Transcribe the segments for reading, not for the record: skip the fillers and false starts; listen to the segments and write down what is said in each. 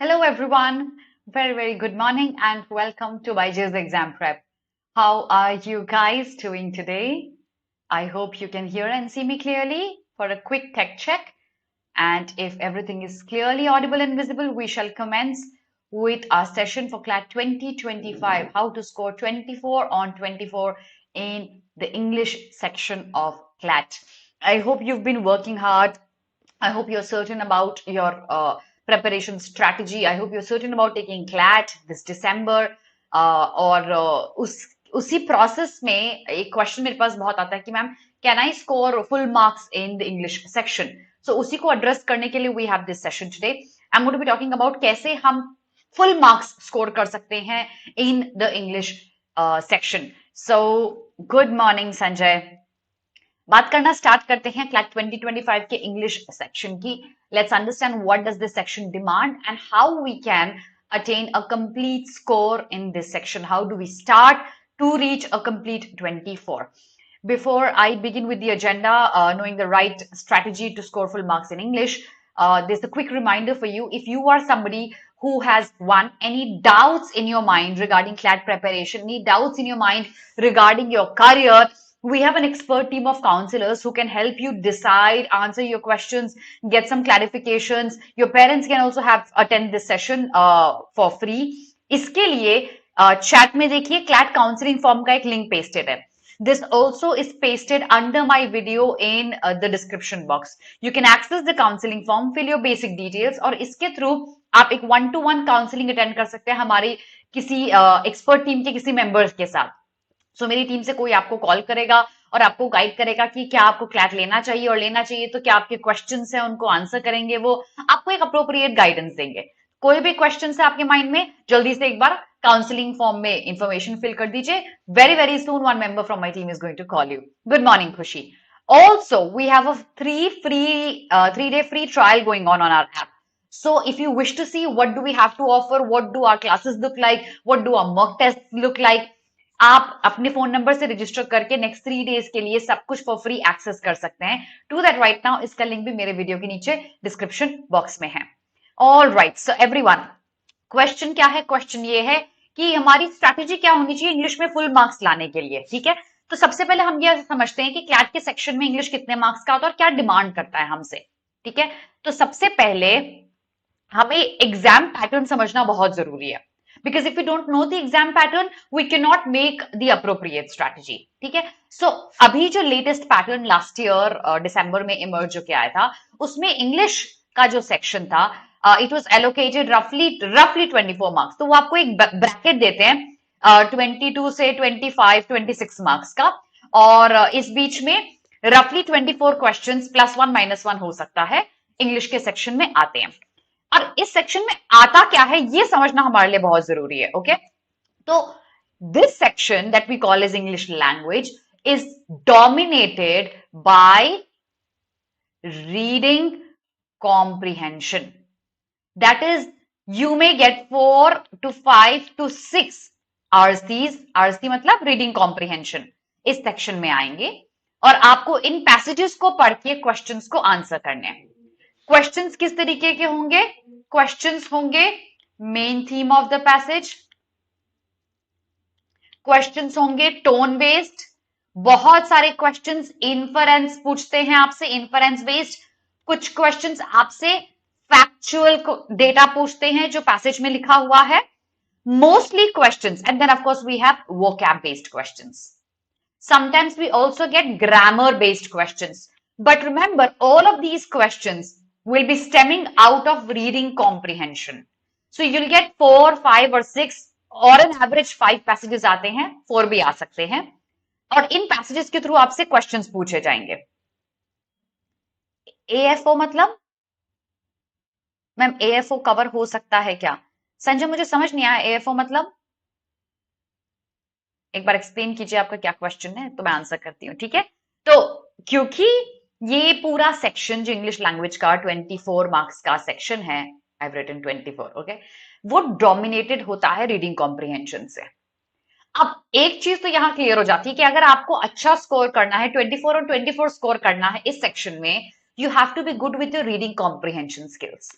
Hello everyone, very good morning and welcome to BYJU'S exam prep. How are you guys doing today? I hope you can hear and see me clearly for a quick tech check. And if everything is clearly audible and visible, we shall commence with our session for CLAT 2025, how to score 24 on 24 in the English section of CLAT. I hope you've been working hard. I hope you're certain about your preparation strategy. I hope you're certain about taking CLAT this December और उसी process में एक question मेरे पास बहुत आता है कि ma'am can I score full marks in the English section. So उसी को एड्रेस करने के लिए we have this session today. I am going to be talking about कैसे हम फुल मार्क्स स्कोर कर सकते हैं in the English section. So good morning Sanjay. बात करना स्टार्ट करते हैं क्लैट 2025 के इंग्लिश सेक्शन की. Let's understand what does this section demand and how we can attain a complete score in this section. How do we start to reach a complete 24? Before I begin with the agenda, knowing the right strategy to score full marks in English, there's a quick reminder for you. If you are somebody who has any doubts in your mind regarding CLAT preparation, any doubts in your mind regarding your career, we have an expert team of counselors who can help you decide, answer your questions, get some clarifications. Your parents can also have attend this session for free. इसके लिए chat में देखिए CLAT counseling form का एक link pasted है. This also is pasted under my video in the description box. You can access the counseling form, fill your basic details और इसके through आप एक 1-to-1 counseling attend कर सकते हैं हमारी किसी expert team के किसी members के साथ. सो मेरी टीम से कोई आपको कॉल करेगा और आपको गाइड करेगा कि क्या आपको क्लैट लेना चाहिए और लेना चाहिए तो क्या आपके क्वेश्चंस हैं उनको आंसर करेंगे. वो आपको एक अप्रोप्रिएट गाइडेंस देंगे. कोई भी क्वेश्चन है आपके माइंड में, जल्दी से एक बार काउंसलिंग फॉर्म में इंफॉर्मेशन फिल कर दीजिए. Very soon one member from my team is going to call you. Good morning Khushi. Also, we have a 3-day free trial going on our app. So if you wish to see what do we have to offer, what do our classes look like, what do our mock tests look like, आप अपने phone number से register करके next 3 days के लिए सब कुछ for free access कर सकते हैं. To that right now. इसका लिंक भी मेरे वीडियो के नीचे डिस्क्रिप्शन बॉक्स में है. All right, so everyone, question क्या है? क्वेश्चन ये है कि हमारी स्ट्रैटेजी क्या होनी चाहिए इंग्लिश में फुल मार्क्स लाने के लिए. ठीक है, तो सबसे पहले हम ये समझते हैं कि क्लैट के सेक्शन में इंग्लिश कितने मार्क्स का होता है और क्या डिमांड करता है हमसे. ठीक है, तो सबसे पहले हमें एग्जाम पैटर्न समझना बहुत जरूरी है. Because if we don't know the exam pattern, we cannot make the appropriate strategy. ठीक है, so अभी जो latest pattern last year दिसंबर में emerge जो क्या आया था, उसमें English का जो section था, it was allocated roughly 24 marks. तो वो आपको एक bracket देते हैं 22 से 25, 26 marks का, और इस बीच में roughly 24 questions +1 -1 हो सकता है English के section में आते हैं. और इस सेक्शन में आता क्या है ये समझना हमारे लिए बहुत जरूरी है. ओके, तो this section that we call as English language is dominated by reading comprehension. That is you may get 4 to 5 to 6 RCs. RC मतलब रीडिंग कॉम्प्रिहेंशन इस सेक्शन में आएंगे और आपको इन पैसेजेस को पढ़ के क्वेश्चंस को आंसर करने हैं. क्वेश्चंस किस तरीके के होंगे? क्वेश्चंस होंगे main theme of the passage, questions होंगे टोन बेस्ड, बहुत सारे क्वेश्चंस इन्फरेंस पूछते हैं आपसे, इन्फरेंस बेस्ड. कुछ क्वेश्चंस आपसे फैक्चुअल डेटा पूछते हैं जो पैसेज में लिखा हुआ है. Mostly questions, and then of course we have vocab based questions. Sometimes we also get grammar based questions. But remember, all of these questions will be stemming out of reading comprehension. So you'll get 4, 5 or 6 और an average 5 passages आते हैं, 4 भी आ सकते हैं, और इन passages के through आपसे questions पूछे जाएंगे. AFO मतलब मैम AFO कवर हो सकता है क्या? संजय मुझे समझ नहीं आया, AFO मतलब एक बार एक्सप्लेन कीजिए आपका क्या क्वेश्चन है तो मैं आंसर करती हूँ. ठीक है, तो क्योंकि ये पूरा सेक्शन जो इंग्लिश लैंग्वेज का 24 मार्क्स का सेक्शन है, आई हैव रिटन 24, ओके, वो डोमिनेटेड होता है रीडिंग कॉम्प्रिहेंशन से. अब एक चीज तो यहां क्लियर हो जाती है कि अगर आपको अच्छा स्कोर करना है, 24 और 24 स्कोर करना है इस सेक्शन में, you have to be good with your reading comprehension skills.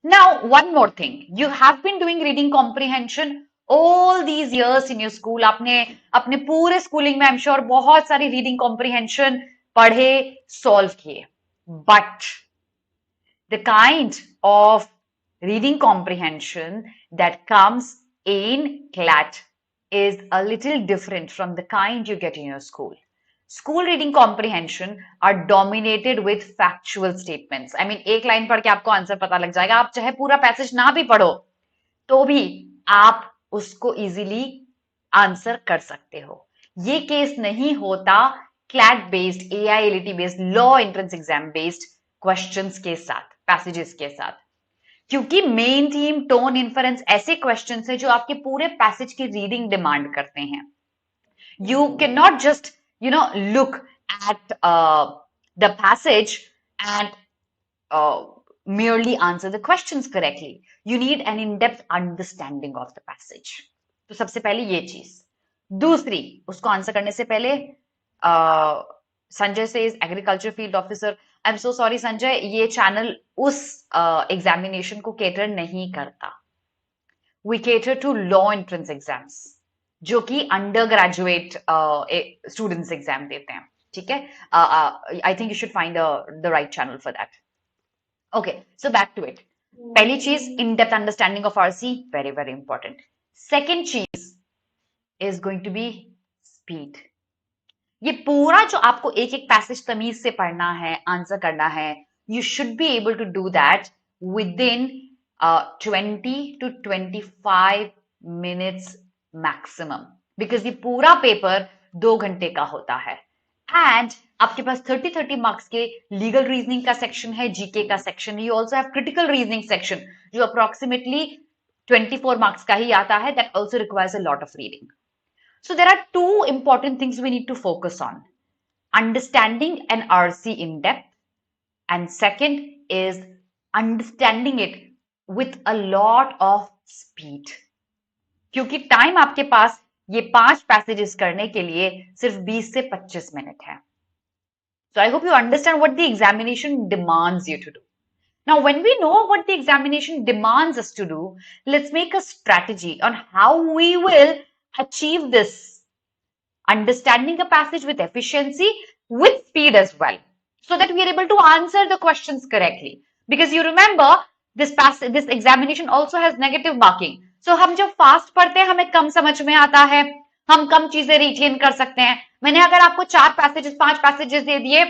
Now, one more thing. You have been doing reading comprehension all these years in your school. आपने अपने पूरे schooling में I'm sure बहुत सारी reading comprehension पढ़े, solve किए. But the kind of reading comprehension that comes in CLAT is a little different from the kind you get in your school. School reading comprehension are dominated with factual statements. I mean, एक line पढ़ के आपको answer पता लग जाएगा. आप चाहे पूरा पैसेज ना भी पढ़ो तो भी आप उसको इजीली आंसर कर सकते हो. ये केस नहीं होता CLAT based, AILET based, law entrance exam based questions के साथ, पैसेजेस के साथ, क्योंकि मेन थीम, टोन, इन्फरेंस ऐसे क्वेश्चंस हैं जो आपके पूरे पैसेज की रीडिंग डिमांड करते हैं. You cannot just, look at the passage and merely answer the questions correctly. You need an in-depth understanding of the passage. तो सबसे पहले ये चीज. दूसरी, उसको आंसर करने से पहले संजय से is agriculture field officer. I am so sorry Sanjay, ये चैनल उस एग्जामिनेशन को केटर नहीं करता. We cater to law entrance exams जो कि अंडर ग्रेजुएट स्टूडेंट्स एग्जाम देते हैं. ठीक है, I think you should find the right channel for that. Okay, so back to it. पहली चीज, in depth understanding of RC, very very important. Second चीज is going to be speed. ये पूरा जो आपको एक एक पैसेज तमीज से पढ़ना है, आंसर करना है, you should be able to do that within 20 to 25 minutes maximum, because ये पूरा पेपर 2 घंटे का होता है. एंड आपके पास 30 मार्क्स के लीगल रीजनिंग का सेक्शन है, जीके का section. You also have critical reasoning section जो अप्रोक्सीमेटली 24 मार्क्स का ही आता है. That also requires a lot of reading. So there are two important things we need to focus on: understanding an RC in depth, and second is understanding it with a lot of speed. क्योंकि time आपके पास ये 5 passages करने के लिए सिर्फ 20 से 25 minute है. So I hope you understand what the examination demands you to do. Now, when we know what the examination demands us to do, let's make a strategy on how we will achieve this. Understanding a passage with efficiency, with speed as well, so that we are able to answer the questions correctly. Because you remember, this examination also has negative marking. So हम जब fast पढ़ते हैं हमें कम समझ में आता है, हम कम चीजें retain कर सकते हैं. मैंने अगर आपको 5 पैसेजेस दे दिए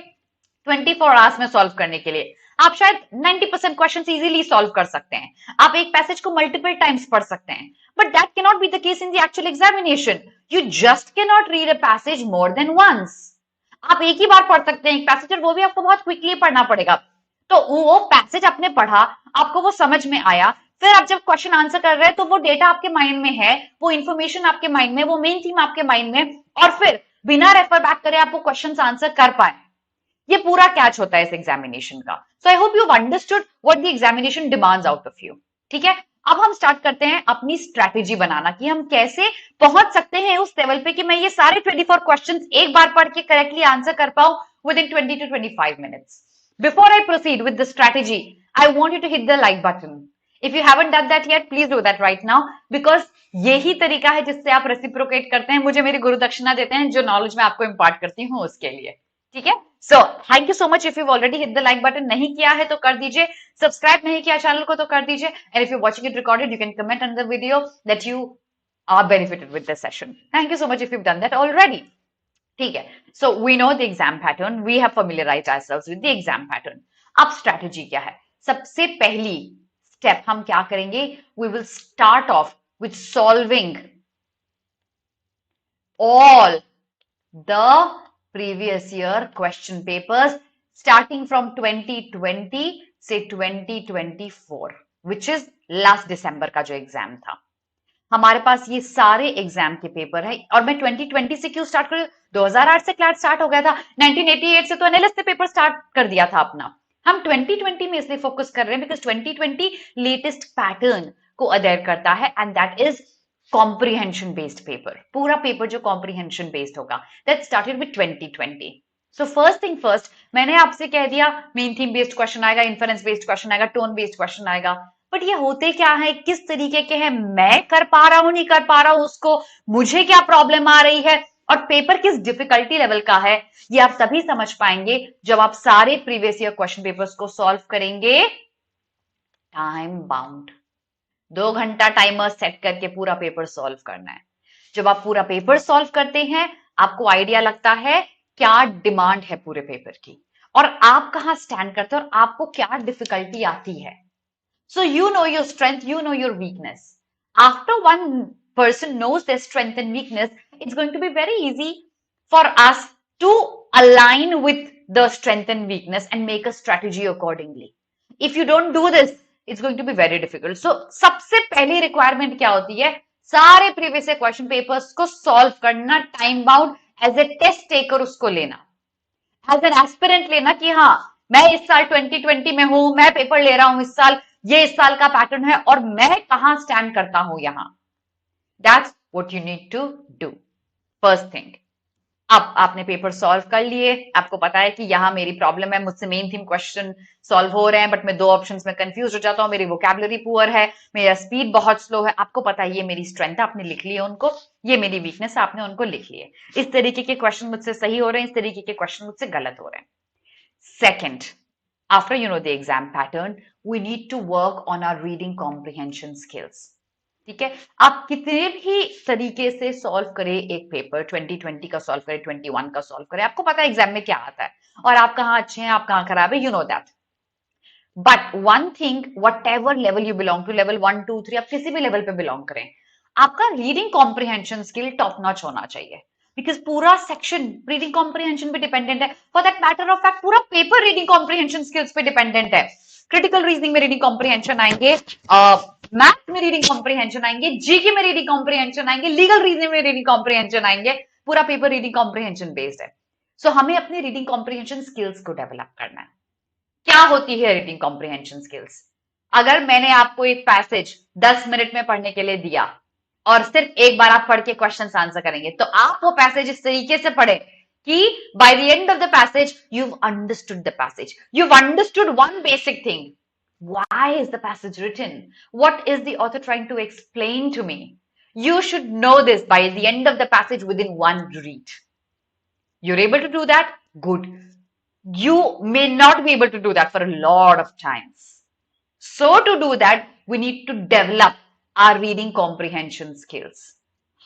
24 आवर्स में सॉल्व करने के लिए, आप शायद 90% क्वेश्चंस इजीली सॉल्व कर सकते हैं. आप एक पैसेज को मल्टीपल टाइम्स पढ़ सकते हैं. But that can not be the case in the actual examination. You just can not read a passage more than once. आप एक ही बार पढ़ सकते हैं एक पैसेज, और वो भी आपको बहुत क्विकली पढ़ना पड़ेगा. तो वो पैसेज आपने पढ़ा, आपको वो समझ में आया, फिर आप जब क्वेश्चन आंसर कर रहे हैं तो वो डेटा आपके माइंड में है, वो इन्फॉर्मेशन आपके माइंड में, वो मेन थीम आपके माइंड में, और फिर बिना रेफर बैक करे आप वो क्वेश्चन आंसर कर पाए. ये पूरा कैच होता है इस एग्जामिनेशन का. So I hope you have understood what the examination demands out of you. ठीक है, अब हम स्टार्ट करते हैं अपनी स्ट्रैटेजी बनाना कि हम कैसे पहुंच सकते हैं उस लेवल पे कि मैं ये सारे 24 क्वेश्चंस एक बार पढ़ के करेक्टली आंसर कर पाऊं with in 20 to 25 minutes. Before I proceed with the strategy, I want you to hit the like button. If you haven't done that yet, please do that right now, because यही तरीका है जिससे आप reciprocate करते हैं, मुझे मेरी गुरु दक्षिणा देते हैं जो नॉलेज मैं आपको इम्पार्ट करती हूँ उसके लिए. ठीक है, so thank you so much. If you already hit the like button नहीं किया है तो कर दीजिए, सब्सक्राइब नहीं किया चैनल को तो कर दीजिए, and if you watching it recorded you can comment under the video that you are benefited with this session. Thank you so much if you done that already. ठीक है, so we know the exam pattern, we have familiarised ourselves with the exam pattern. अब strategy क्या है? सबसे पहली step हम क्या करेंगे? We will start off with solving all the previous year question papers starting from 2020 से 2024, which is last December का जो एग्जाम था. हमारे पास ये सारे एग्जाम के पेपर है. और मैं 2020 से क्यों स्टार्ट कर, 2008 से क्लैट स्टार्ट हो गया था, 1988 से तो एनालिस्ट से पेपर स्टार्ट कर दिया था अपना. हम 2020 में इसलिए फोकस कर रहे हैं बिकॉज 2020 लेटेस्ट पैटर्न को अडेयर करता है, and that is comprehension based paper. पूरा पेपर जो comprehension based होगा, that started with 2020. So first thing first, मैंने आपसे कह दिया मेन थीम बेस्ड क्वेश्चन आएगा, इन्फरेंस बेस्ड क्वेश्चन आएगा, टोन बेस्ड क्वेश्चन आएगा. बट ये होते क्या है, किस तरीके के हैं, मैं कर पा रहा हूं नहीं कर पा रहा हूं उसको, मुझे क्या प्रॉब्लम आ रही है, और पेपर किस डिफिकल्टी लेवल का है, ये आप तभी समझ पाएंगे जब आप सारे प्रीवियस ईयर क्वेश्चन पेपर्स को सॉल्व करेंगे टाइम बाउंड। 2 घंटा टाइमर सेट करके पूरा पेपर सॉल्व करना है। जब आप पूरा पेपर सॉल्व करते हैं, आपको आइडिया लगता है क्या डिमांड है पूरे पेपर की, और आप कहां स्टैंड करते हैं, और आपको क्या डिफिकल्टी आती है। So you know your strength, you know your weakness. After one person knows their strength and weakness, it's going to be very easy for us to align with the strength and weakness and make a strategy accordingly. If you don't do this, it's going to be very difficult. So सबसे पहली requirement क्या होती है, सारे previous question papers को solve करना, time bound as a test taker उसको लेना, एज एन एस्पिरेंट लेना कि हाँ मैं इस साल 2020 में हूं, मैं पेपर ले रहा हूं इस साल, ये इस साल का पैटर्न है और मैं कहां स्टैंड करता हूं यहां। That's what you need to do first thing. अब आपने पेपर सॉल्व कर लिए, आपको पता है कि यहां मेरी प्रॉब्लम है, मुझसे मेन थीम क्वेश्चन सॉल्व हो रहे हैं बट मैं 2 ऑप्शंस में कंफ्यूज हो जाता हूं, मेरी वोकैबुलरी पुअर है, मेरा स्पीड बहुत स्लो है। आपको पता है ये मेरी स्ट्रेंथ है, आपने लिख लिए उनको, ये मेरी वीकनेस है, आपने उनको लिख लिए। इस तरीके के क्वेश्चन मुझसे सही हो रहे हैं, इस तरीके के क्वेश्चन मुझसे गलत हो रहे हैं। Second, after you know the exam pattern, we need to work on our reading comprehension skills. ठीक है, आप कितने भी तरीके से सॉल्व करें एक पेपर, 2020 का सॉल्व करें, 21 का सॉल्व करें, आपको पता है एग्जाम में क्या आता है और आप कहां अच्छे हैं, आप कहां खराब है, you know that. But one thing, whatever level you belong to, level 1 2 3, आप किसी भी लेवल पे बिलोंग करें, आपका reading comprehension skill top notch होना चाहिए। बिकॉज पूरा सेक्शन रीडिंग कॉम्प्रिहेंशन पे डिपेंडेंट है, for that matter of fact पूरा पेपर रीडिंग कॉम्प्रिहेंशन स्किल्स पे डिपेंडेंट है। क्रिटिकल रीजनिंग में रीडिंग कॉम्प्रिहेंशन आएंगे, मैथ में रीडिंग कॉम्प्रिहेंशन आएंगे, जीके में रीडिंग कॉम्प्रिहेंशन आएंगे, लीगल रीजनिंग में रीडिंग कॉम्प्रिहेंशन आएंगे, पूरा पेपर रीडिंग कॉम्प्रिहेंशन बेस्ड है। सो हमें अपनी रीडिंग कॉम्प्रिहेंशन स्किल्स को डेवलप करना है। क्या होती है रीडिंग कॉम्प्रिहेंशन स्किल्स? अगर मैंने आपको एक पैसेज 10 मिनट में पढ़ने के लिए दिया और सिर्फ एक बार आप पढ़ के क्वेश्चन आंसर करेंगे, तो आप वो पैसेज इस तरीके से पढ़े कि by the end of the passage you've understood the passage, you've understood one basic thing. Why is the passage written? What is the author trying to explain to me? You should know this by the end of the passage within one read. You're able to do that? Good. You may not be able to do that for a lot of times. So to do that, we need to develop our reading comprehension skills.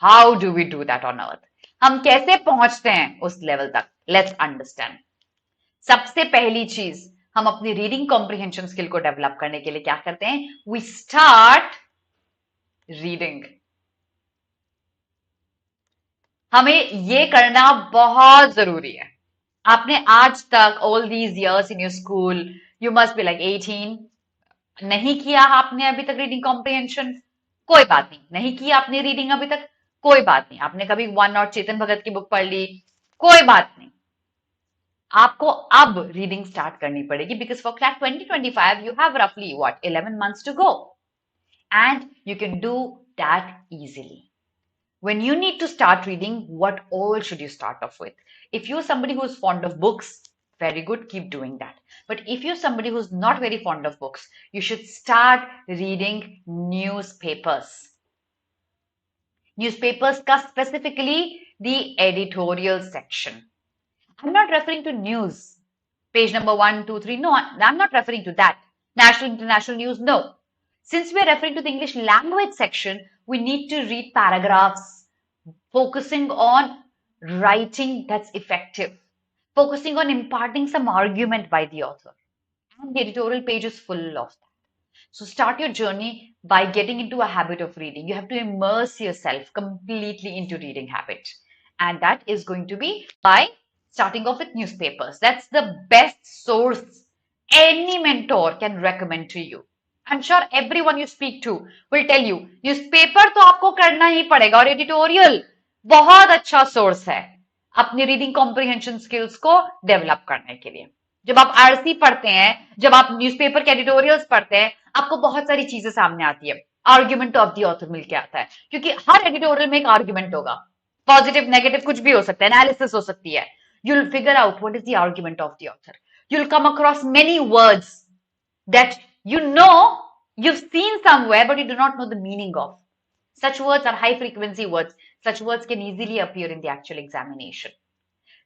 How do we do that on earth? हम कैसे पहुंचते हैं उस level तक? Let's understand. सबसे पहली चीज, हम अपनी रीडिंग कॉम्प्रिहेंशन स्किल को डेवलप करने के लिए क्या करते हैं? We start reading. हमें ये करना बहुत जरूरी है। आपने आज तक all these years in your school, you must be like 18, नहीं किया आपने अभी तक रीडिंग कॉम्प्रिहेंशन, कोई बात नहीं, नहीं किया आपने रीडिंग अभी तक, कोई बात नहीं, आपने कभी वन और चेतन भगत की बुक पढ़ ली, कोई बात नहीं, आपको अब रीडिंग स्टार्ट करनी पड़ेगी। Because for CLAT 2025 you have रफली what 11 months to go and you can do that easily. When you need to start reading, what all should you start off with? If you're somebody who is fond of books, very good, keep doing that. But if you're somebody who's not very fond of books, you should start reading newspapers. Newspapers ka specifically the editorial section. I'm not referring to news, page number 1, 2, 3. No, I'm not referring to that. National, international news, no. Since we're referring to the English language section, we need to read paragraphs, focusing on writing that's effective, focusing on imparting some argument by the author. And the editorial page is full of that. So start your journey by getting into a habit of reading. You have to immerse yourself completely into reading habit. And that is going to be by starting off with newspapers. That's the best source any mentor can recommend to you. I'm sure everyone you speak to will tell you, newspaper तो आपको करना ही पड़ेगा, और editorial बहुत अच्छा source है अपनी reading comprehension skills को डेवलप करने के लिए। जब आप आरसी पढ़ते हैं, जब आप न्यूज़पेपर के एडिटोरियल्स पढ़ते हैं, आपको बहुत सारी चीजें सामने आती है, आर्ग्यूमेंट ऑफ द ऑथर मिलके आता है, क्योंकि हर एडिटोरियल में एक आर्ग्यूमेंट होगा, पॉजिटिव नेगेटिव कुछ भी हो सकता है, एनालिसिस हो सकती है। You'll figure out what is the argument of the author. You'll come across many words that you know you've seen somewhere, but you do not know the meaning of. Such words are high frequency words. Such words can easily appear in the actual examination.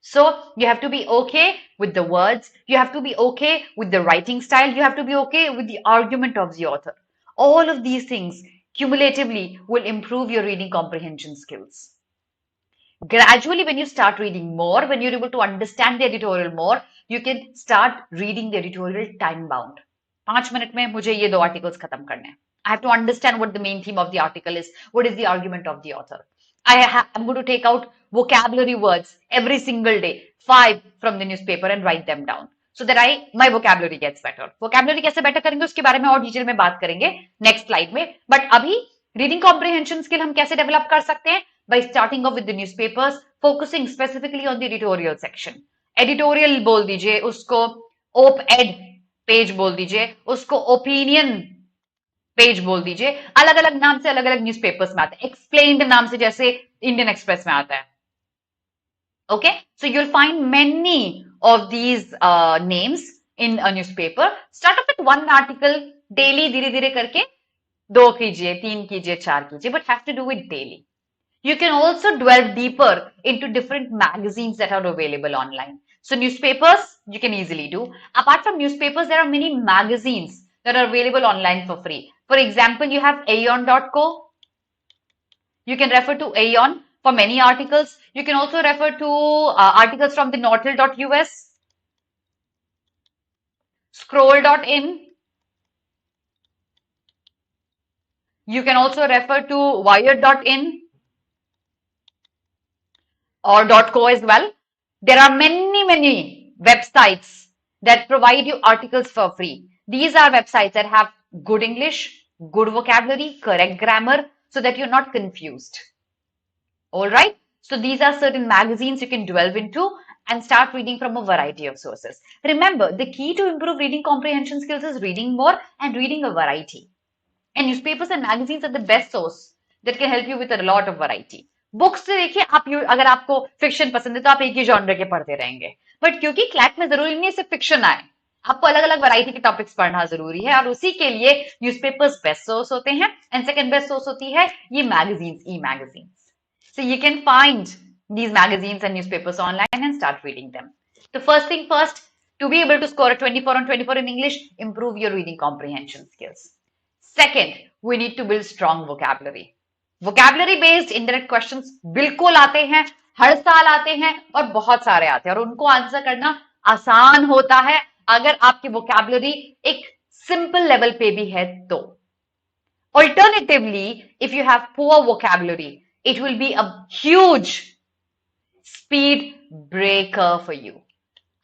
So you have to be okay with the words. You have to be okay with the writing style. You have to be okay with the argument of the author. All of these things cumulatively will improve your reading comprehension skills. Gradually, when you start reading more, when you're able to understand the editorial more, you can start reading the editorial time bound. 5 minute में मुझे ये 2 articles खत्म करने हैं. I have to understand what the main theme of the article is. What is the argument of the author? I'm going to take out vocabulary words every single day, 5 from the newspaper, and write them down so that my vocabulary gets better. Vocabulary कैसे better करेंगे उसके बारे में और detail में बात करेंगे next slide में. But अभी reading comprehension skill हम कैसे develop कर सकते हैं? By starting off with the newspapers, focusing specifically on the editorial section. Editorial बोल दीजिए उसको, op-ed पेज बोल दीजिए उसको, ओपिनियन पेज बोल दीजिए, अलग अलग नाम से अलग अलग न्यूज़पेपर्स में आता है. एक्सप्लेन्ड नाम से जैसे इंडियन एक्सप्रेस में आता है. Okay, so you will find many of these names in a newspaper. Start off with 1 article daily, धीरे धीरे करके 2 कीजिए, 3 कीजिए, 4 कीजिए, but have to do it daily. You can also delve deeper into different magazines that are available online. So newspapers, you can easily do. Apart from newspapers, there are many magazines that are available online for free. For example, you have aeon.co. You can refer to Aeon for many articles. You can also refer to articles from the northhill.us, scroll.in. You can also refer to wired.in. or .co as well. There are many websites that provide you articles for free. These are websites that have good English, good vocabulary, correct grammar, so that you're not confused. All right. So these are certain magazines you can delve into and start reading from a variety of sources. Remember, the key to improve reading comprehension skills is reading more and reading a variety. And newspapers and magazines are the best source that can help you with a lot of variety. Books से देखिए, आप अगर आपको fiction पसंद है तो आप एक ही जॉनर के पढ़ते रहेंगे, बट क्योंकि क्लैट में जरूरी नहीं है सिर्फ फिक्शन आए, आपको अलग अलग वैरायटी के टॉपिक्स पढ़ना जरूरी है, और उसी के लिए न्यूज़पेपर्स बेस्ट सोर्स होते हैं. एंड सेकंड बेस्ट सोर्स होती है ये magazines, E magazines. So you can find these magazines and newspapers online and start reading them. So first thing first, to be able to score a 24 on 24 in English, improve your reading comprehension skills. Second, we need to build strong vocabulary. Vocabulary based indirect questions बिल्कुल आते हैं, हर साल आते हैं और बहुत सारे आते हैं, और उनको आंसर करना आसान होता है अगर आपकी वोकैबुलरी एक सिंपल लेवल पे भी है तो. Alternatively, if you have poor vocabulary, it will be a huge speed breaker for you.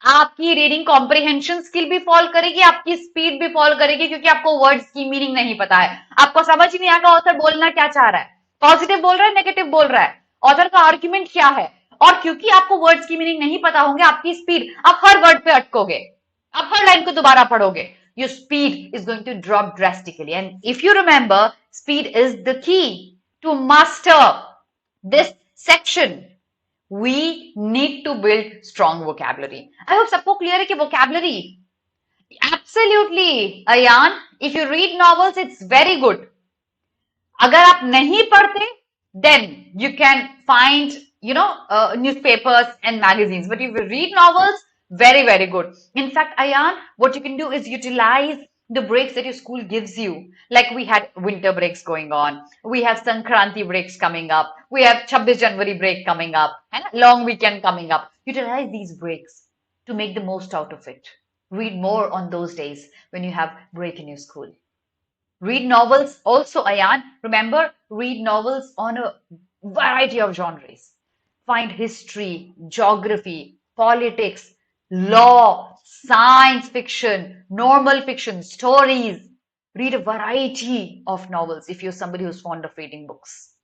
आपकी रीडिंग कॉम्प्रिहेंशन स्किल भी फॉल करेगी, आपकी स्पीड भी फॉल करेगी, क्योंकि आपको वर्ड्स की मीनिंग नहीं पता है, आपको समझ ही नहीं आएगा ऑथर बोलना क्या चाह रहा है, पॉजिटिव बोल रहा है, नेगेटिव बोल रहा है, ऑथर का आर्ग्यूमेंट क्या है. और क्योंकि आपको वर्ड्स की मीनिंग नहीं पता होंगे, आपकी स्पीड, आप हर वर्ड पे अटकोगे, आप हर लाइन को दोबारा पढ़ोगे, your speed is going to drop drastically. And if you remember, speed is the key to master this section. We need to build strong vocabulary. I hope सबको clear है कि vocabulary. Absolutely, Ayan. If you read novels, it's very good. अगर आप नहीं पढ़ते, then you can find, newspapers and magazines. But if you read novels, very good. In fact, Ayan, what you can do is utilize the breaks that your school gives you. Like we had winter breaks going on. We have Sankranti breaks coming up. We have 26 January break coming up. And long weekend coming up. Utilize these breaks to make the most out of it. Read more on those days when you have break in your school. Read novels also, Ayan. Remember, read novels on a variety of genres. Find history, geography, politics, law, science fiction, normal fiction, stories. Read a variety of novels if you're somebody who's fond of reading books.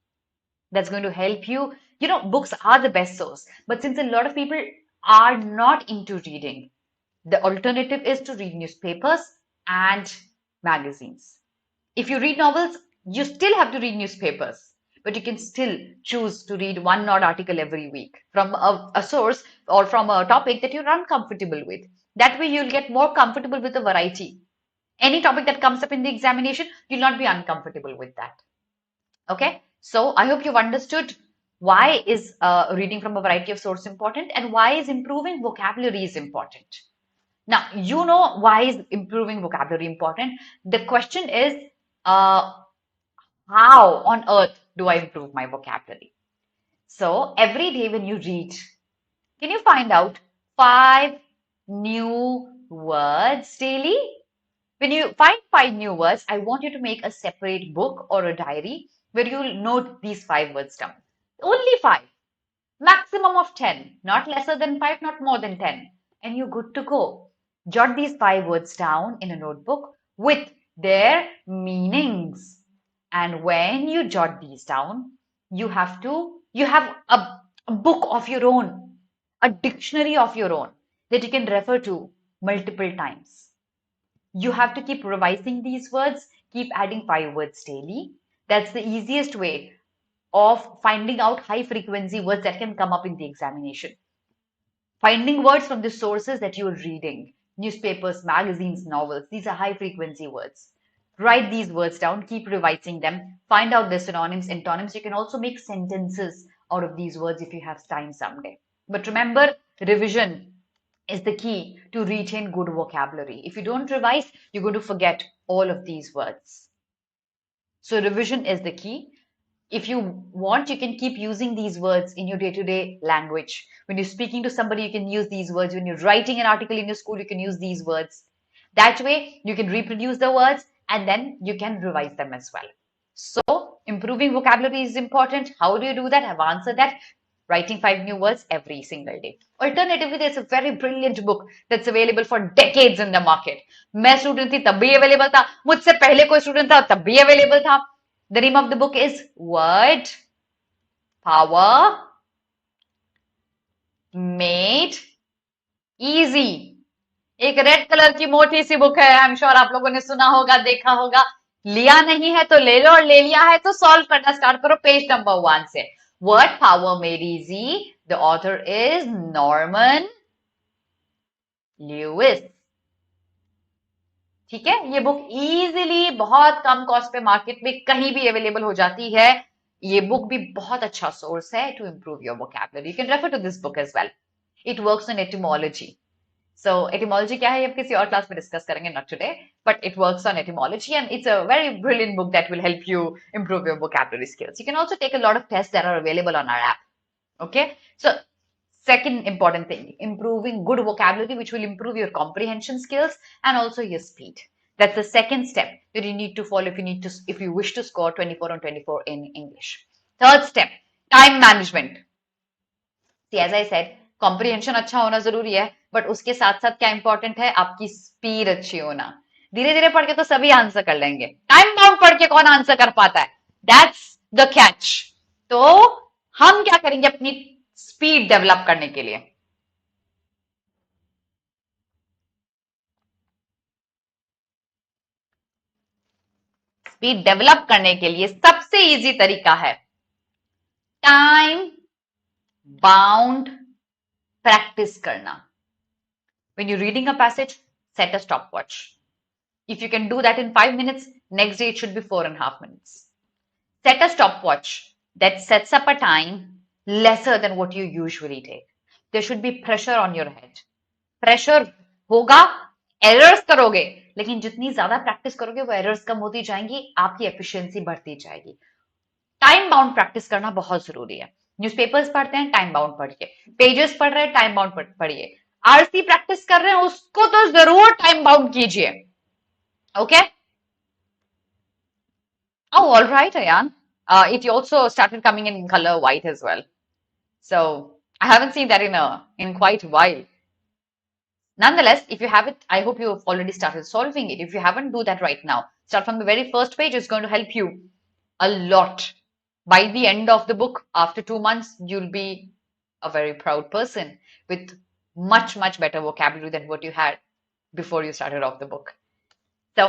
That's going to help you. Books are the best source. But since a lot of people are not into reading, the alternative is to read newspapers and magazines. If you read novels, you still have to read newspapers, but you can still choose to read one odd article every week from a source or from a topic that you're uncomfortable with. That way you'll get more comfortable with the variety. Any topic that comes up in the examination, you'll not be uncomfortable with that. Okay, so I hope you've understood why is reading from a variety of sources important and why is improving vocabulary is important. Now, you know why is improving vocabulary important. The question is, uh, how on earth do I improve my vocabulary? So every day when you read, can you find out 5 new words daily? When you find 5 new words, I want you to make a separate book or a diary where you'll note these 5 words down. Only 5, maximum of 10, not lesser than 5, not more than 10. And you're good to go. Jot these 5 words down in a notebook with their meanings. And when you jot these down, you have a book of your own, a dictionary of your own that you can refer to multiple times. You have to keep revising these words, keep adding 5 words daily. That's the easiest way of finding out high frequency words that can come up in the examination. Finding words from the sources that you're reading, newspapers, magazines, novels, these are high frequency words. Write these words down, keep revising them, find out the synonyms, antonyms. You can also make sentences out of these words if you have time someday. But remember, revision is the key to retain good vocabulary. If you don't revise, you're going to forget all of these words. So revision is the key. If you want, you can keep using these words in your day-to-day language. When you're speaking to somebody, you can use these words. When you're writing an article in your school, you can use these words. That way, you can reproduce the words and then you can revise them as well. So, improving vocabulary is important. How do you do that? I've answered that. Writing 5 new words every single day. Alternatively, there's a very brilliant book that's available for decades in the market. मैं student थी तब भी available था, मुझसे पहले कोई student था तब भी अवेलेबल था. The name of the book is Word Power Made Easy. एक रेड कलर की मोटी सी बुक है. आई एम श्योर आप लोगों ने सुना होगा, देखा होगा. लिया नहीं है तो ले लो, और ले लिया है तो सॉल्व करना स्टार्ट करो पेज नंबर 1 से. Word power made easy. The author is Norman Lewis. ठीक है, ये बुक इजीली बहुत कम कॉस्ट पे मार्केट में कहीं भी अवेलेबल हो जाती है. ये बुक भी बहुत अच्छा सोर्स है to improve your vocabulary. You can refer to this book as well. It works on etymology. So etymology क्या है ये किसी और क्लास में डिस्कस करेंगे, not today, but it works on etymology and it's a very brilliant book that will help you improve your vocabulary skills. You can also take a lot of tests that are available on our app. Okay, so second important thing, improving good vocabulary, which will improve your comprehension skills and also your speed. That's the second step that you need to follow if you wish to score 24 on 24 in English. Third step, time management. See, as I said, comprehension अच्छा होना जरूरी है, but उसके साथ साथ क्या important है, आपकी स्पीड अच्छी होना. धीरे धीरे पढ़ के तो सभी आंसर कर लेंगे, टाइम बाउंड पढ़ के कौन आंसर कर पाता है? That's the catch. तो हम क्या करेंगे अपनी स्पीड डेवलप करने के लिए? स्पीड डेवलप करने के लिए सबसे इजी तरीका है टाइम बाउंड प्रैक्टिस करना. When you're reading a passage, set a stopwatch. If you can do that in 5 minutes, next day it should be 4.5 minutes. Set a stopwatch that sets up a time lesser than what you usually take. There should be pressure on your head. Pressure होगा, errors करोगे, लेकिन जितनी ज्यादा practice करोगे वो errors कम होती जाएंगी, आपकी efficiency बढ़ती जाएगी. टाइम बाउंड प्रैक्टिस करना बहुत जरूरी है. न्यूज़पेपर्स पढ़ते हैं, टाइम बाउंड पढ़िए. पेजेस पढ़ रहे हैं, टाइम बाउंड पढ़िए. आरसी प्रैक्टिस कर रहे हैं, उसको तो जरूर टाइम बाउंड कीजिए. Okay? Oh, all right, Ayan. It also started coming in color white as well. So I haven't seen that in quite a while. Nonetheless, if you have it, I hope you have already started solving it. If you haven't, do that right now. Start from the very first page. It's going to help you a lot. By the end of the book, after 2 months, you'll be a very proud person with much, much better vocabulary than what you had before you started off the book. So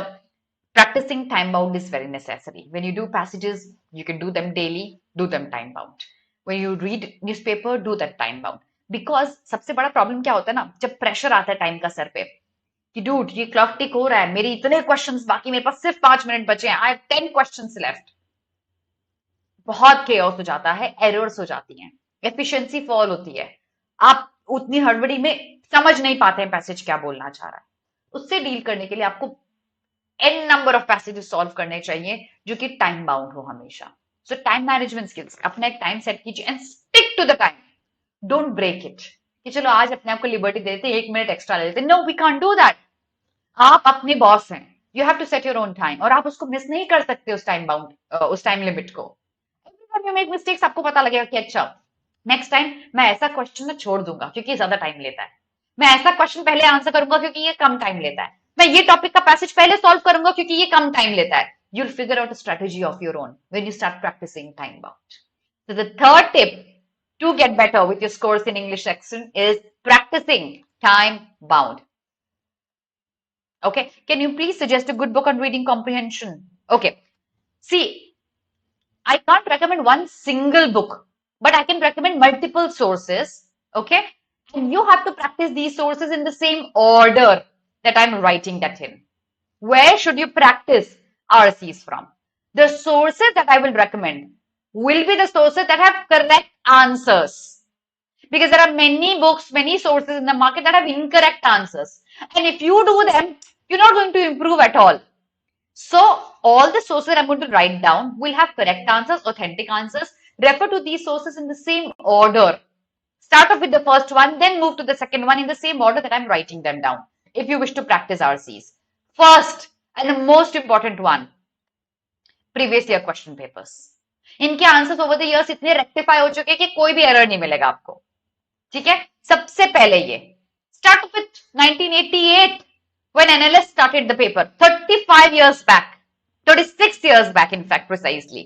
practicing time bound is very necessary. When you do passages, you can do them daily, do them time bound. When you read newspaper, do that time bound. Because सबसे बड़ा problem क्या होता है ना, जब pressure आता है time का सर पे, कि डूड ये क्लॉक टिक हो रहा है, मेरे इतने क्वेश्चंस बाकी, मेरे पास सिर्फ 5 मिनट बचे हैं, आई हैव 10 क्वेश्चंस लेफ्ट। बहुत केओस हो जाता है, एरर्स हो जाती हैं, एफिशिएंसी फॉल होती है, आप उतनी हड़बड़ी में समझ नहीं पाते हैं पैसेज क्या बोलना चाह रहा है। उससे डील करने के लिए आपको n number of passages solve करने चाहिए जो कि टाइम बाउंड हो हमेशा। सो टाइम मैनेजमेंट स्किल्स, अपना एक टाइम सेट कीजिए and stick to the time, don't break it कि चलो आज अपने आप को लिबर्टी दे देते, 1 मिनट एक्स्ट्रा ले लेते। No, we can't do that. आप अपने बॉस हैं, you have to set your own time, और आप उसको मिस नहीं कर सकते उस टाइम बाउंड, उस टाइम लिमिट को। Every time you make mistakes, आपको पता लगेगा कि अच्छा नेक्स्ट टाइम मैं ऐसा क्वेश्चन में छोड़ दूंगा क्योंकि ये ज्यादा टाइम लेता है, मैं ऐसा क्वेश्चन पहले आंसर करूंगा क्योंकि ये कम टाइम लेता है, मैं ये टॉपिक का पैसेज पहले सॉल्व करूंगा क्योंकि ये कम टाइम लेता है। You'll figure out a strategy of your own when you start practicing time bound. So the third tip to get better with your scores in English section is practicing time bound. Okay, can you please suggest a good book on reading comprehension? Okay, see, I can't recommend one single book, but I can recommend multiple sources. Okay, and you have to practice these sources in the same order that I'm writing that in. Where should you practice RCs from? The sources that I will recommend will be the sources that have correct answers, because there are many books, many sources in the market that have incorrect answers, and if you do them, you're not going to improve at all. So all the sources I'm going to write down will have correct answers, authentic answers. Refer to these sources in the same order. Start off with the first one, then move to the second one in the same order that I'm writing them down if you wish to practice RCs. First and the most important one, previous year question papers. इनके answers over the years इतने rectify हो चुके हैं कि कोई भी error नहीं मिलेगा आपको। ठीक है, सबसे पहले ये start with 1988 when NLS started the paper, 35 years back, 36 years back in fact precisely,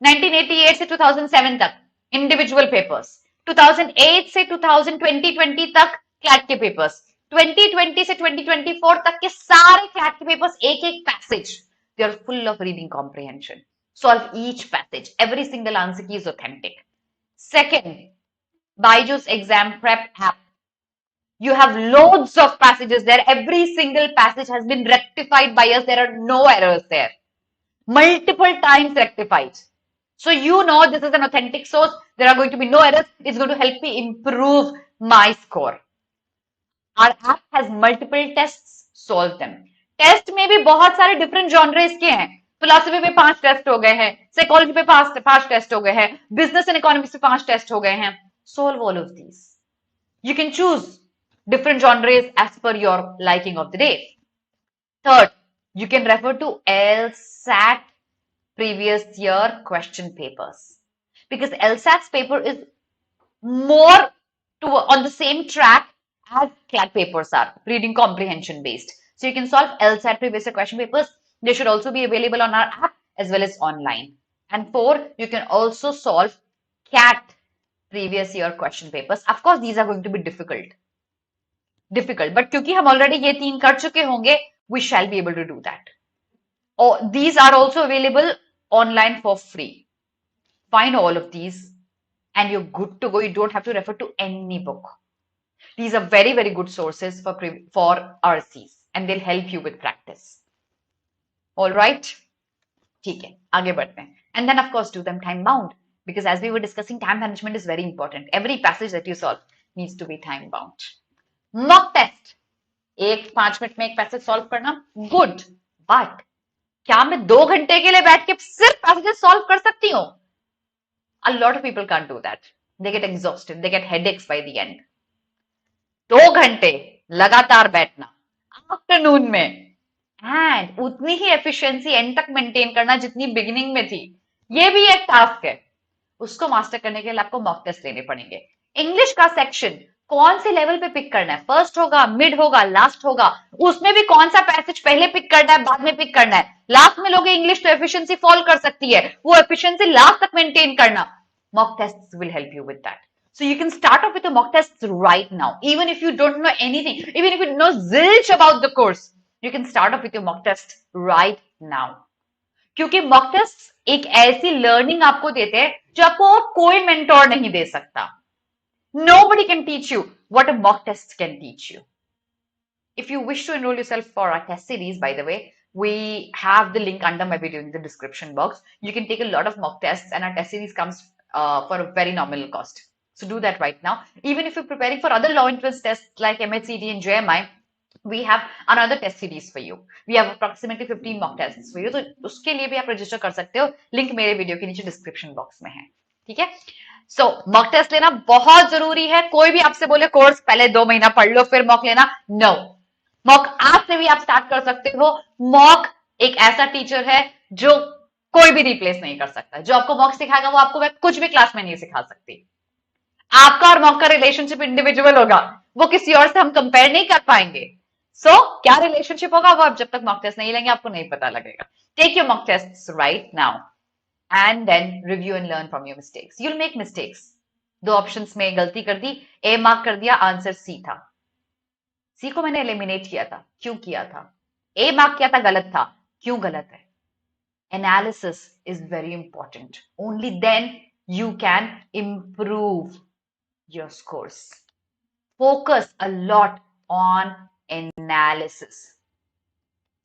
1988 से 2007 तक इंडिविजुअल पेपर्स, 2008 से 2020 तक क्लैट के पेपर्स, 2020 से 2024 तक के सारे क्लैट के पेपर्स, एक एक passage, they are full of reading comprehension. Solve each passage, every single answer key is authentic. Second, BYJU'S exam prep app. You have loads of passages there, every single passage has been rectified by us, there are no errors there, multiple times rectified. So you know this is an authentic source, there are going to be no errors, it's going to help me improve my score. Our app has multiple tests, solve them. Test में भी बहुत सारे different जॉनरेस के हैं, philosophy पे 5 test हो गए हैं, साइकोलॉजी पे 5 टेस्ट हो गए हैं, बिजनेस एंड इकोनॉमिक्स पे 5 टेस्ट हो गए हैं. Solve all of these. You can choose different genres as per your liking of the day. Third, you can refer to LSAT previous year question papers, because LSAT's paper is more on the same track as CLAT papers are, reading comprehension based. So you can solve LSAT previous year question papers. They should also be available on our app as well as online. And 4, you can also solve CAT previous year question papers. Of course, these are going to be difficult. But क्योंकि हम already ये 3 कर चुके होंगे, we shall be able to do that. Oh, these are also available online for free. Find all of these and you're good to go. You don't have to refer to any book. These are very, very good sources for RCs and they'll help you with practice. All right? ठीक है, आगे बढ़ते हैं. And then of course do them time bound, because as we were discussing, time management is very important. Every passage that you solve needs to be time bound. Mock test. 5 minute में एक passage solve करना, good, but क्या मैं 2 घंटे के लिए बैठ के सिर्फ पैसेजेस सॉल्व कर सकती हूँ? A lot of people can't do that. They get exhausted. They get headaches by the end. 2 घंटे लगातार बैठना आफ्टरनून में, एंड उतनी ही एफिशिएंसी एंड तक मेंटेन करना जितनी बिगिनिंग में थी, ये भी एक टास्क है. उसको मास्टर करने के लिए आपको मॉक टेस्ट लेने पड़ेंगे. इंग्लिश का सेक्शन कौन से लेवल पे पिक करना है, फर्स्ट होगा, मिड होगा, लास्ट होगा, उसमें भी कौन सा पैसेज पहले पिक करना है, बाद में पिक करना है. लास्ट में लोगे इंग्लिश तो एफिशिएंसी फॉल कर सकती है, वो एफिशिएंसी लास्ट तक मेंटेन करना. Mock test will help you with that. So you can start off with the mock tests right now. Even if you don't know anything, even if you know zilch about the course, you can start off with your mock test right now. क्योंकि mock tests एक ऐसी learning आपको देते हैं जो आपको और कोई mentor नहीं दे सकता. Nobody can teach you what a mock test can teach you. If you wish to enroll yourself for our test series, by the way, we have the link under my video in the description box. You can take a lot of mock tests, and our test series comes for a very nominal cost. So do that right now. Even if you're preparing for other law entrance tests like MHCT and JMI, we have another test series for you. We have approximately 15 mock tests for you. तो उसके लिए भी आप register कर सकते हो. Link मेरे video के नीचे डिस्क्रिप्शन बॉक्स में है. ठीक है? सो मॉक टेस्ट लेना बहुत जरूरी है. कोई भी आपसे बोले कोर्स पहले 2 महीना पढ़ लो फिर मॉक लेना, नो. मॉक आज से भी आप स्टार्ट कर सकते हो. मॉक एक ऐसा टीचर है जो कोई भी रिप्लेस नहीं कर सकता. जो आपको मॉक सिखाएगा वो आपको कुछ भी क्लास में नहीं सिखा सकती. आपका और मॉक का रिलेशनशिप इंडिविजुअल होगा, वो किसी और से हम कंपेयर नहीं कर पाएंगे. सो क्या रिलेशनशिप होगा वो आप जब तक मॉक टेस्ट नहीं लेंगे आपको नहीं पता लगेगा. Take your mock test right now and then review and learn from your mistakes. You'll make mistakes. 2 options में गलती कर दी, ए मार्क कर दिया, आंसर सी था. सी को मैंने एलिमिनेट किया था, क्यों किया था? ए मार्क किया था, गलत था, क्यों गलत है? Analysis is very important. Only then you can improve your scores. Focus a lot on analysis.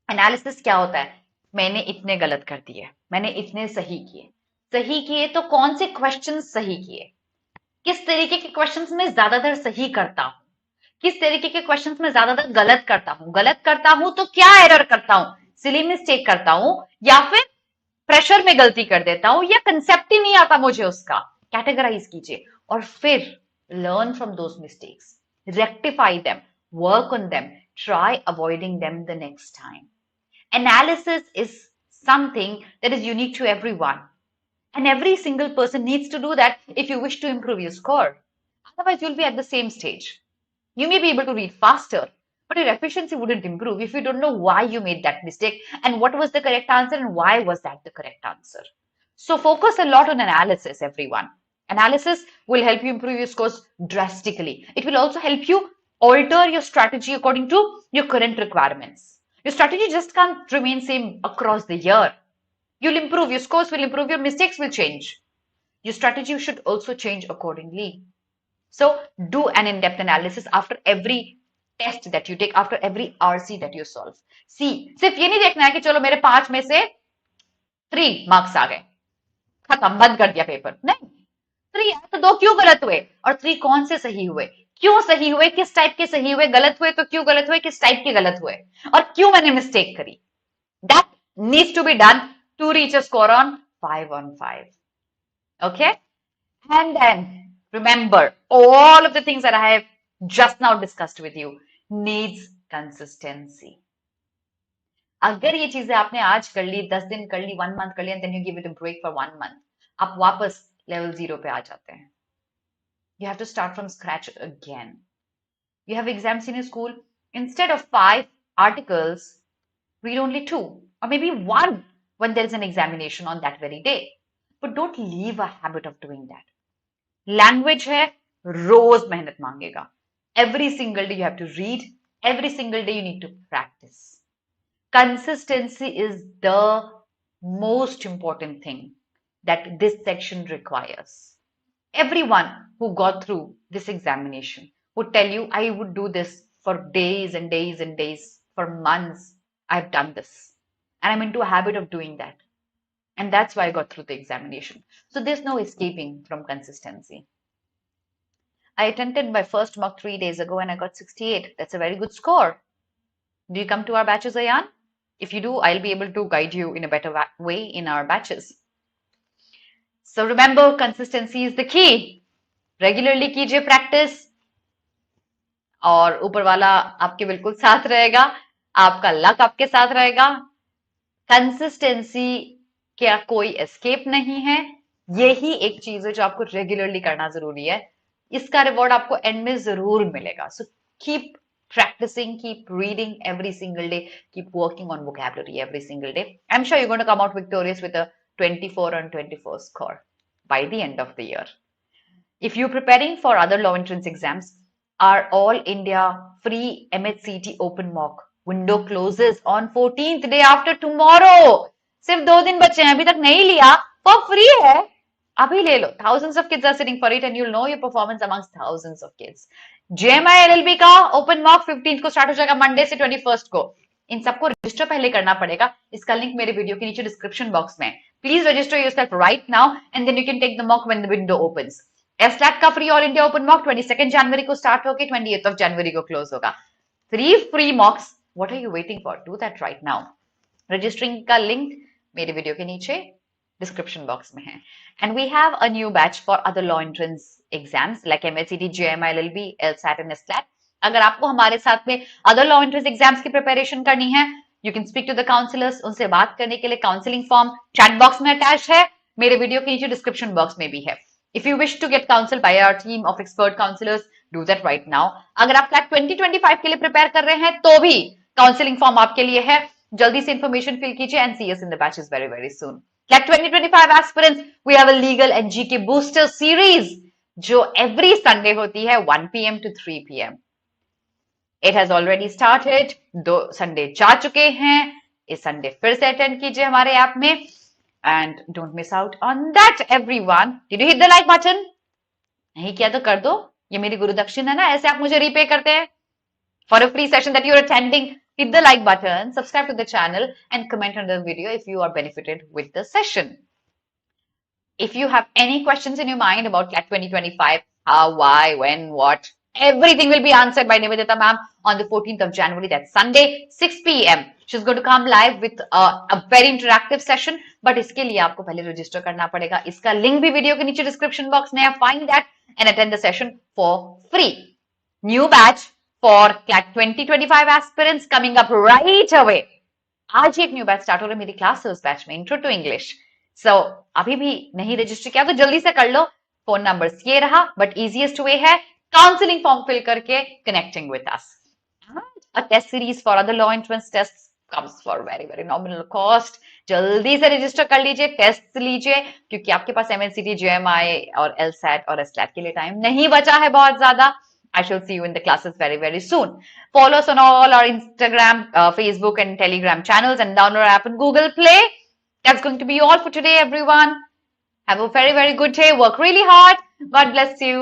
Analysis क्या होता है? मैंने इतने गलत कर दिए, मैंने इतने सही किए तो कौन से क्वेश्चन सही किए, किस तरीके के क्वेश्चंस में ज्यादातर सही करता हूं, किस तरीके के क्वेश्चंस में ज्यादातर गलत करता हूं तो क्या एरर करता हूं, सिली मिस्टेक करता हूं या फिर प्रेशर में गलती कर देता हूं या कंसेप्ट ही नहीं आता मुझे उसका. कैटेगराइज कीजिए और फिर learn from those mistakes, rectify them, work on them, try avoiding them the next time. Analysis is something that is unique to everyone, and every single person needs to do that if you wish to improve your score. Otherwise, you'll be at the same stage. You may be able to read faster, but your efficiency wouldn't improve if you don't know why you made that mistake and what was the correct answer and why was that the correct answer. So focus a lot on analysis, everyone. Analysis will help you improve your scores drastically. It will also help you alter your strategy according to your current requirements. Your strategy just can't remain same across the year. You'll improve, your scores will improve, your mistakes will change. Your strategy should also change accordingly. So do an in-depth analysis after every test that you take, after every RC that you solve. See, सिर्फ ये नहीं देखना है कि चलो मेरे 5 में से 3 मार्क्स आ गए, खत्म, बंद कर दिया पेपर. नहीं, 3 आए तो 2 क्यों गलत हुए और 3 कौन से सही हुए, क्यों सही हुए, किस टाइप के सही हुए, गलत हुए तो क्यों गलत हुए, किस टाइप के गलत हुए और क्यों मैंने मिस्टेक करी. That needs to be done to reach a score on 5 on 5. Okay? And then remember, all of the things that I have just now discussed with you needs consistency. अगर ये चीजें आपने आज कर ली, 10 दिन कर ली, 1 month कर ली, and then you give it a break for 1 month, आप वापस level 0 पे आ जाते हैं. You have to start from scratch again. You have exams in your school. Instead of 5 articles, read only 2 or maybe 1 when there is an examination on that very day. But don't leave a habit of doing that. Language है, रोज मेहनत मांगेगा. Every single day you have to read. Every single day you need to practice. Consistency is the most important thing that this section requires. Everyone who got through this examination would tell you, I would do this for days and days and days, for months. I've done this and I'm into a habit of doing that. And that's why I got through the examination. So there's no escaping from consistency. I attempted my first mock 3 days ago and I got 68. That's a very good score. Do you come to our batches, Ayan? If you do, I'll be able to guide you in a better way in our batches. So remember, consistency is the key. Regularly कीजिए practice और ऊपर वाला आपके बिल्कुल साथ रहेगा, आपका luck आपके साथ रहेगा. Consistency क्या कोई escape नहीं है, यही एक चीज है जो आपको रेगुलरली करना जरूरी है. इसका रिवॉर्ड आपको एंड में जरूर मिलेगा. So keep practicing, keep reading every single day, keep working on vocabulary every single day. I'm sure you're going to come out victorious with a 24 on 24 score by the end of the year. If you're preparing for other law entrance exams, our All India free MHCT open mock window closes on 14th day after tomorrow. सिर्फ 2 दिन बचे हैं, अभी तक नहीं लिया, for free है. अभी ले लो, thousands of kids are sitting for it and you'll know your performance amongst thousands of kids. JMI LLB का ओपन मॉक 15 को स्टार्ट हो जाएगा, मंडे से 21 को. इन सबको रजिस्टर पहले करना पड़ेगा. इसका लिंक मेरे वीडियो के नीचे डिस्क्रिप्शन बॉक्स में. Please register yourself right now and then you can take the mock when the window opens. SLAT का free all India open mock 22 जनवरी को स्टार्ट होकर 28 जनवरी को क्लोज होगा. 3 free mocks. What are you waiting for? Do that right now. Registering का link मेरे video के नीचे डिस्क्रिप्शन बॉक्स में है. And we have a new batch for other law entrance exams like MSCT, JMI, LLB, LSAT and SLAT. अगर आपको हमारे साथ में अदर लॉ एंट्रेंस एग्जाम्स की प्रिपरेशन करनी है, you can speak to the counsellors. उनसे बात करने के लिए काउंसलिंग फॉर्म चैट बॉक्स में अटैच है, मेरे वीडियो के नीचे डिस्क्रिप्शन बॉक्स में भी है. If you wish to get counsel by our team of expert counsellors, do that right now. अगर आप CLAT 2025 के लिए प्रिपेयर कर रहे हैं तो भी काउंसलिंग फॉर्म आपके लिए है. जल्दी से इंफॉर्मेशन फिल कीजिए and see us in the batches very very soon. CLAT 2025 aspirants, we have a legal and GK booster series जो every Sunday होती है 1 PM to 3 PM. It has already started. 2 Sunday जा चुके हैं. इस Sunday फिर से अटेंड कीजिए हमारे ऐप में and don't miss out on that everyone. Did you hit the like button? नहीं किया तो कर दो. ये मेरी गुरुदक्षिणा है ना, ऐसे आप मुझे रीपे करते हैं. For a free session that you're attending, hit the like button, subscribe to the channel and comment on the video if you are benefited with the session. If you have any questions in your mind about CLAT 2025, how, why, when, what, everything will be answered by Nivedita ma'am on the 14th of January, that's Sunday, 6 PM. She's going to come live with a very interactive session, but इसके लिए आपको पहले register करना पड़ेगा. इसका link भी video के नीचे description box में है. Find that and attend the session for free. New batch for CLAT 2025 aspirants coming up right away. आज ही एक न्यू बैच स्टार्ट हो रहा है मेरी क्लास से. उस बैच में इंट्रो टू इंग्लिश. सो अभी भी नहीं रजिस्टर किया तो जल्दी से कर लो. फोन नंबर्स ये रहा, बट इजीएस्ट वे है काउंसलिंग फॉर्म फिल करके connecting with us. A test series for other law entrance test comes for very very nominal cost. जल्दी से रजिस्टर कर लीजिए, टेस्ट लीजिए, क्योंकि आपके पास MSCT, JMI और LSAT और SLAT के लिए टाइम नहीं बचा है बहुत ज्यादा. I shall see you in the classes very, very soon. Follow us on all our Instagram, Facebook and Telegram channels and download our app on Google Play. That's going to be all for today, everyone. Have a very, very good day. Work really hard. God bless you.